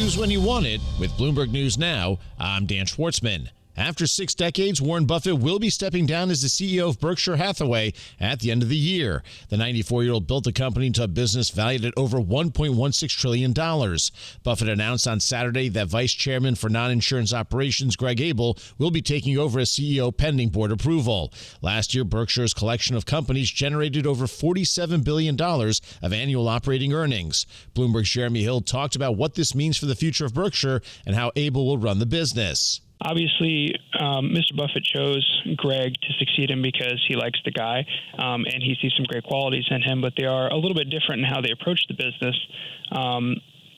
news when you want it. With Bloomberg News Now, I'm Dan Swartzman. After 6 decades, Warren Buffett will be stepping down as the CEO of Berkshire Hathaway at the end of the year. The 94-year-old built the company into a business valued at over $1.16 trillion. Buffett announced on Saturday that Vice Chairman for Non-Insurance Operations Greg Abel will be taking over as CEO pending board approval. Last year, Berkshire's collection of companies generated over $47 billion of annual operating earnings. Bloomberg's Jeremy Hill talked about what this means for the future of Berkshire and how Abel will run the business. Obviously, Mr. Buffett chose Greg to succeed him because he likes the guy, and he sees some great qualities in him, but they are a little bit different in how they approach the business.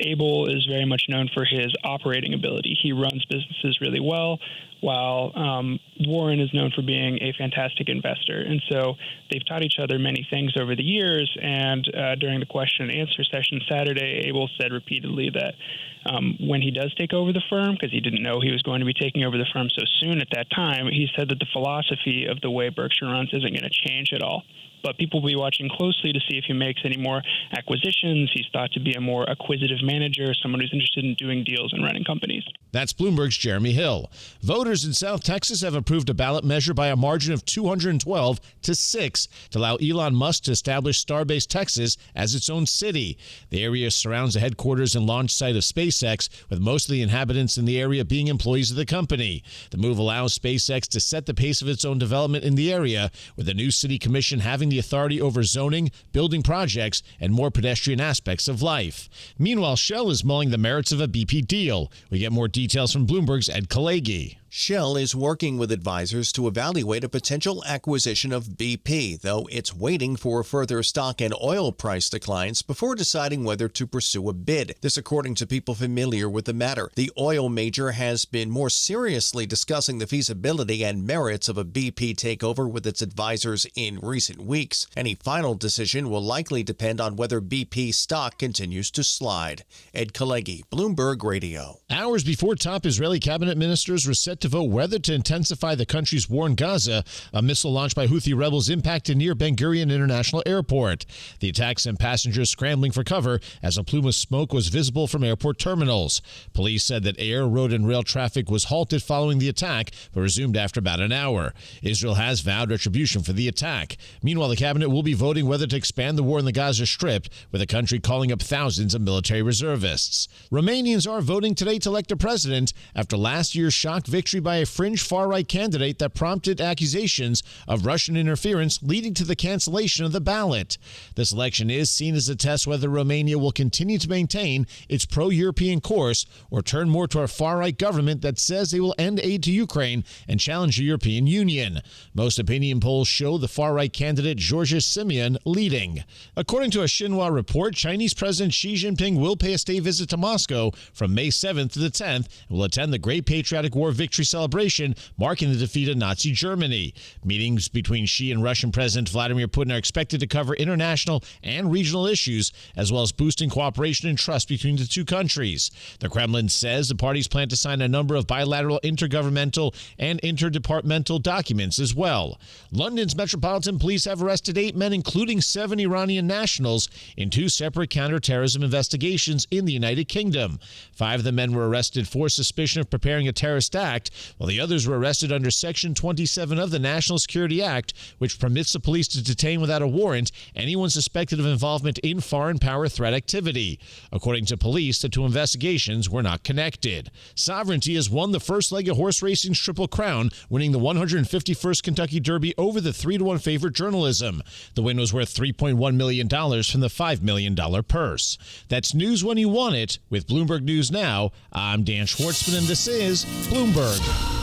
Abel is very much known for his operating ability. He runs businesses really well, while Warren is known for being a fantastic investor. And so they've taught each other many things over the years, and during the question and answer session Saturday, Abel said repeatedly that when he does take over the firm, because he didn't know he was going to be taking over the firm so soon at that time, he said that the philosophy of the way Berkshire runs isn't going to change at all. But people will be watching closely to see if he makes any more acquisitions. He's thought to be a more acquisitive manager, someone who's interested in doing deals and running companies. That's Bloomberg's Jeremy Hill. Voters in South Texas have approved a ballot measure by a margin of 212 to 6 to allow Elon Musk to establish Starbase Texas as its own city. The area surrounds the headquarters and launch site of SpaceX, with most of the inhabitants in the area being employees of the company. The move allows SpaceX to set the pace of its own development in the area, with the new city commission having the authority over zoning, building projects, and more pedestrian aspects of life. Meanwhile, Shell is mulling the merits of a BP deal. We get more details from Bloomberg's Ed Kalegi. Shell is working with advisors to evaluate a potential acquisition of BP, though it's waiting for further stock and oil price declines before deciding whether to pursue a bid. This according to people familiar with the matter. The oil major has been more seriously discussing the feasibility and merits of a BP takeover with its advisors in recent weeks. Any final decision will likely depend on whether BP stock continues to slide. Ed Kalegi, Bloomberg Radio. Hours before top Israeli cabinet ministers were set to vote whether to intensify the country's war in Gaza, a missile launched by Houthi rebels impacted near Ben Gurion International Airport. The attack sent passengers scrambling for cover as a plume of smoke was visible from airport terminals. Police said that air, road, and rail traffic was halted following the attack, but resumed after about an hour. Israel has vowed retribution for the attack. Meanwhile, the cabinet will be voting whether to expand the war in the Gaza Strip, with the country calling up thousands of military reservists. Romanians are voting today to elect a president after last year's shock victory by a fringe far-right candidate that prompted accusations of Russian interference, leading to the cancellation of the ballot. This election is seen as a test whether Romania will continue to maintain its pro-European course or turn more to a far-right government that says they will end aid to Ukraine and challenge the European Union. Most opinion polls show the far-right candidate Georges Simeon leading. According to a Xinhua report, Chinese President Xi Jinping will pay a state visit to Moscow from May 7th to the 10th and will attend the Great Patriotic War victory celebration marking the defeat of Nazi Germany. Meetings between Xi and Russian President Vladimir Putin are expected to cover international and regional issues, as well as boosting cooperation and trust between the two countries. The Kremlin says the parties plan to sign a number of bilateral, intergovernmental, and interdepartmental documents as well. London's Metropolitan Police have arrested 8 men, including 7 Iranian nationals, in 2 separate counterterrorism investigations in the United Kingdom. 5 of the men were arrested for suspicion of preparing a terrorist act, while the others were arrested under Section 27 of the National Security Act, which permits the police to detain without a warrant anyone suspected of involvement in foreign power threat activity. According to police, the 2 investigations were not connected. Sovereignty has won the first leg of horse racing's Triple Crown, winning the 151st Kentucky Derby over the 3-1 favorite Journalism. The win was worth $3.1 million from the $5 million purse. That's news when you want it. With Bloomberg News Now, I'm Dan Swartzman, and this is Bloomberg.